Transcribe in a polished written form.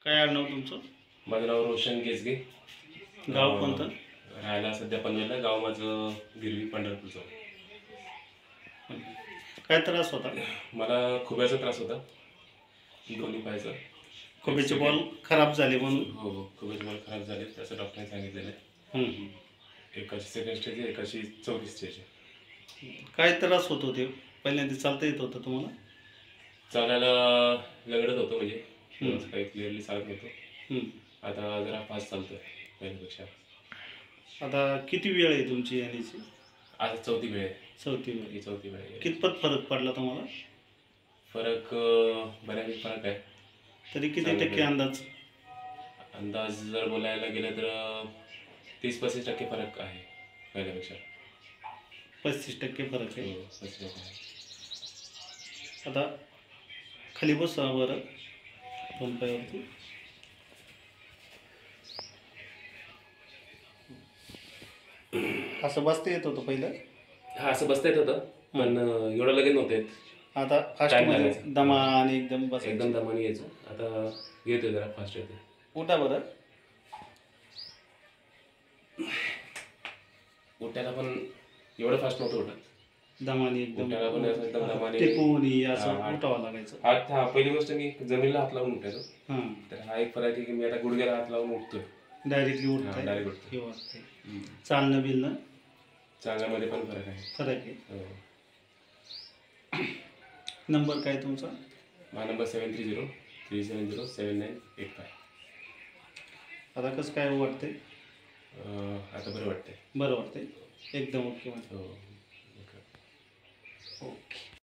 काय आडनाव तुमचं? माझं नाव रोशन गेजगे. गाव कोणतं? राहायला सध्या पनवेलला. गाव माझं गिरवी पंढरपूरचं. काय त्रास होता? मला खुब्याचा त्रास होता, दोन्ही पायाचा. खोबीचे बॉल खराब झाले म्हणून? हो हो, खुब्याचे बॉल खराब झाले असं डॉक्टरने सांगितलेलं आहे. एकाची सेकंड स्टेज आहे, एकाची चौथी स्टेज आहे. काय त्रास होत होते? पहिल्यांदा चालता येत होतं तुम्हाला? चालायला लगडत होतं, म्हणजे काही क्लिअरली चालत नव्हतं. आता जरा फास्ट चालतोय पहिल्यापेक्षा. आता किती वेळ आहे तुमची येण्याची? आज चौथी वेळ आहे. चौथी वेळ. ही चौथी वेळ आहे. कितपत फरक पडला तुम्हाला? फरक बऱ्यापैकी फरक आहे. तरी किती टक्के अंदाज? अंदाज जर बोलायला गेलं तर 30-35% फरक आहे पहिल्यापेक्षा. 35% फरक आहे. 35% आहे. आता खाली बसा बरं, दोन पायावरती. असं बसता येत होतं पहिलं? हा, असं बसता येत होतं, पण एवढं लगेच नव्हतं येत. आता फास्ट मध्ये दमा आणि एकदम बस एकदम दमाने यायचं. आता येतोय, जरा फास्ट येतोय. उठा बरं. उठायला पण एवढं फास्ट नव्हतं उठत. दमाने एकदम उठायला पण असं एकदम दमाने टिकून असं उठावं लागायचं. हा, पहिली गोष्ट मी जमिनीला हात लावून उठायचो. हां, तर हा एक फरक आहे की मी आता गुडघ्याला हात लावून उठतोय. डायरेक्टली उठताय. डायरेक्ट उठतोय. हे वाटतंय. चालणं बिलणं चालण्यामध्ये पण फरक आहे. फरक आहे. हो. नंबर काय तुमचा? माझा नंबर 7303707985. आता कसं काय वाटतंय? आता बरं वाटतंय. बरं वाटतंय एकदम ओके. हो. ओके.